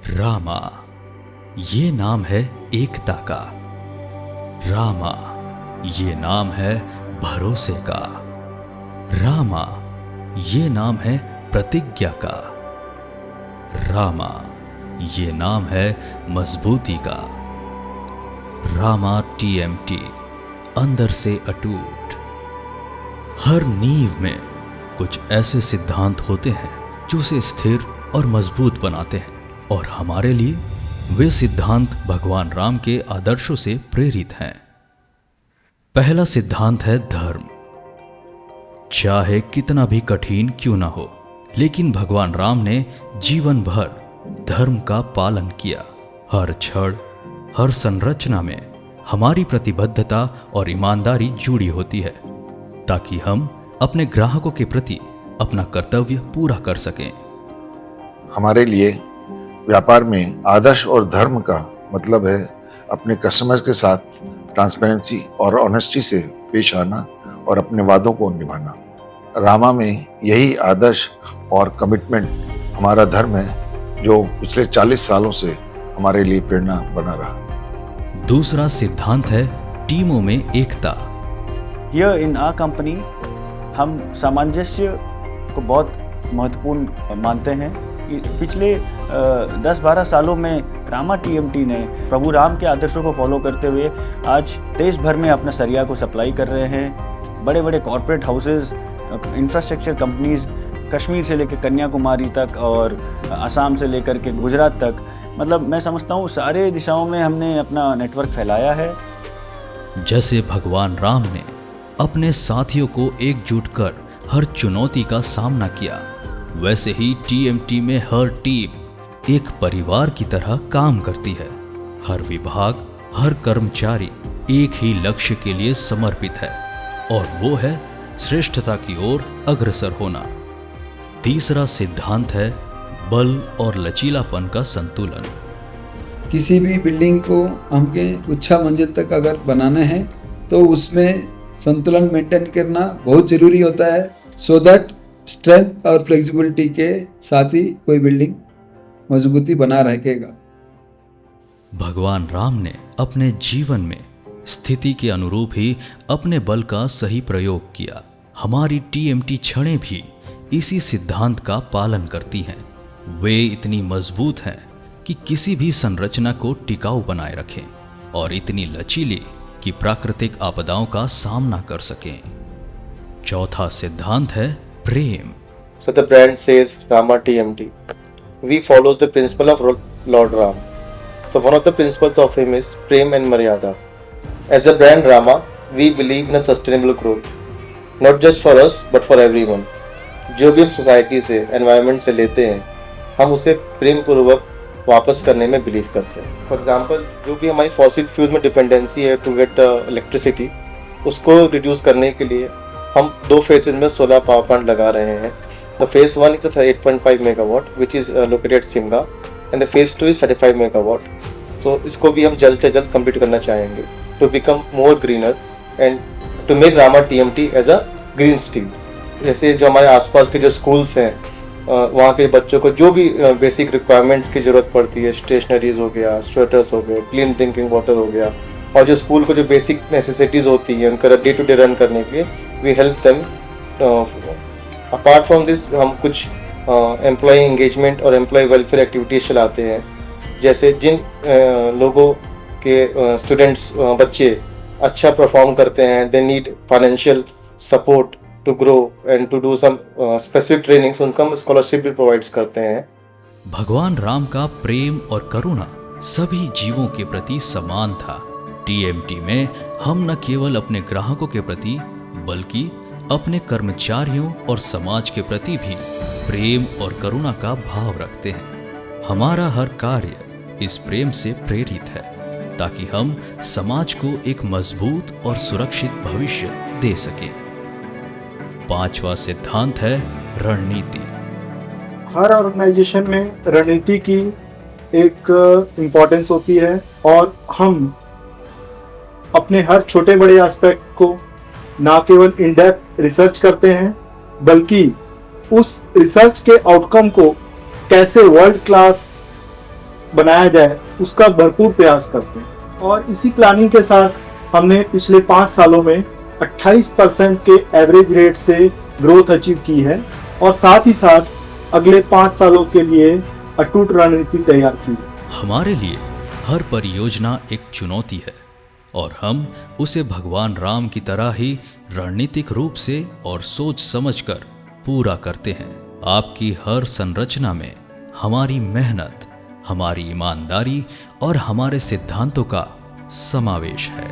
रामा, ये नाम है एकता का। रामा, ये नाम है भरोसे का। रामा, ये नाम है प्रतिज्ञा का। रामा, ये नाम है मजबूती का। रामा टीएमटी, अंदर से अटूट। हर नींव में कुछ ऐसे सिद्धांत होते हैं जो उसे स्थिर और मजबूत बनाते हैं, और हमारे लिए वे सिद्धांत भगवान राम के आदर्शों से प्रेरित हैं। पहला सिद्धांत है धर्म। चाहे कितना भी कठिन क्यों ना हो, लेकिन भगवान राम ने जीवन भर धर्म का पालन किया। हर क्षण, हर संरचना में हमारी प्रतिबद्धता और ईमानदारी जुड़ी होती है, ताकि हम अपने ग्राहकों के प्रति अपना कर्तव्य पूरा कर सकें। हमारे लिए व्यापार में आदर्श और धर्म का मतलब है अपने कस्टमर्स के साथ ट्रांसपेरेंसी और ऑनेस्टी से पेश आना और अपने वादों को निभाना। रामा में यही आदर्श और कमिटमेंट हमारा धर्म है, जो पिछले 40 सालों से हमारे लिए प्रेरणा बना रहा। दूसरा सिद्धांत है टीमों में एकता। Here in our company, हम सामंजस्य को बहुत महत्वपूर्ण मानते हैं। पिछले 10-12 सालों में रामा टीएमटी ने प्रभु राम के आदर्शों को फॉलो करते हुए आज देश भर में अपना सरिया को सप्लाई कर रहे हैं। बड़े बड़े corporate houses, infrastructure companies, Kashmir से लेकर कन्याकुमारी तक और असम से लेकर के गुजरात तक, मतलब मैं समझता हूँ सारे दिशाओं में हमने अपना नेटवर्क फैलाया है। जैसे भगवान राम ने अपने साथियों को एकजुट कर हर चुनौती का सामना किया, वैसे ही टीएमटी में हर टीम एक परिवार की तरह काम करती है। हर विभाग, हर कर्मचारी एक ही लक्ष्य के लिए समर्पित है, और वो है श्रेष्ठता की ओर अग्रसर होना। तीसरा सिद्धांत है बल और लचीलापन का संतुलन। किसी भी बिल्डिंग को हमके उच्च मंजिल तक अगर बनाना है तो उसमें संतुलन मेंटेन करना बहुत जरूरी होता है, सो दैट स्ट्रेंथ और फ्लेक्सिबिलिटी के साथ ही कोई बिल्डिंग मजबूती बना रहेगा। भगवान राम ने अपने जीवन में स्थिति के अनुरूप ही अपने बल का सही प्रयोग किया। हमारी टीएमटी छड़ें भी इसी सिद्धांत का पालन करती हैं। वे इतनी मजबूत हैं कि किसी भी संरचना को टिकाऊ बनाए रखें, और इतनी लचीली कि प्राकृतिक आपदाओं का सामना कर सकें। चौथा सिद्धांत है प्रेम। So the brand says Rama TMT. We follows the principle of Lord Ram. So one of the principles of him is Prem and Maryada. As a brand Rama, we believe in a sustainable growth, not just for us but for everyone. जो भी हम society से, environment से लेते हैं, हम उसे प्रेम पूर्वक वापस करने में बिलीव करते हैं। फॉर एग्जांपल, जो भी हमारी फॉसिल फ्यूल में डिपेंडेंसी है टू गेट इलेक्ट्रिसिटी, उसको रिड्यूस करने के लिए हम 2 फेजेस में सोलर पावर प्लांट लगा रहे हैं। The phase 1 is 8.5 megawatt which is located Simga, and the phase 2 is 35 megawatt. तो इसको भी हम जल्द से जल्द कंप्लीट करना चाहेंगे to become more greener and to make Rama TMT as a green steel. जैसे जो हमारे आसपास के जो स्कूल्स हैं, वहाँ के बच्चों को जो भी बेसिक रिक्वायरमेंट्स की ज़रूरत पड़ती है, स्टेशनरीज हो गया, स्वेटर्स हो गए, क्लीन ड्रिंकिंग वाटर हो गया, और जो स्कूल को जो बेसिक नेसेसिटीज़ होती है उनका डे टू डे रन करने के लिए we help them. Apart from this हम कुछ एम्प्लॉय एंगेजमेंट और एम्प्लॉय वेलफेयर एक्टिविटीज़ चलाते हैं। जैसे जिन लोगों के स्टूडेंट्स, बच्चे अच्छा परफॉर्म करते हैं, they need financial support to grow and to do some specific trainings, उनका हम स्कॉलरशिप भी प्रोवाइड्स करते हैं। भगवान राम का प्रेम और करुणा सभी जीवों के प्रति समान था। टीएमटी में हम न केवल अपने ग्राहकों के प्रति बल्कि अपने कर्मचारियों और समाज के प्रति भी प्रेम और करुणा का भाव रखते हैं। हमारा हर कार्य इस प्रेम से प्रेरित है, ताकि हम समाज को एक मजबूत और सुरक्षित भविष्य दे सकें। पांचवा सिद्धांत है रणनीति। हर ऑर्गेनाइजेशन में रणनीति की एक इम्पोर्टेंस होती है, और हम अपने हर छोटे बड़े एस्पेक्ट को ना केवल इन डेप्थ रिसर्च करते हैं, बल्कि उस रिसर्च के आउटकम को कैसे वर्ल्ड क्लास बनाया जाए उसका भरपूर प्रयास करते हैं। और इसी प्लानिंग के साथ हमने पिछले 5 सालों में 28% के एवरेज रेट से ग्रोथ अचीव की है और साथ ही साथ अगले 5 सालों के लिए अटूट रणनीति तैयार की है। हमारे लिए हर परियोजना एक चुनौती है और हम उसे भगवान राम की तरह ही रणनीतिक रूप से और सोच समझकर पूरा करते हैं। आपकी हर संरचना में हमारी मेहनत, हमारी ईमानदारी और हमारे सिद्धांतों का समावेश है।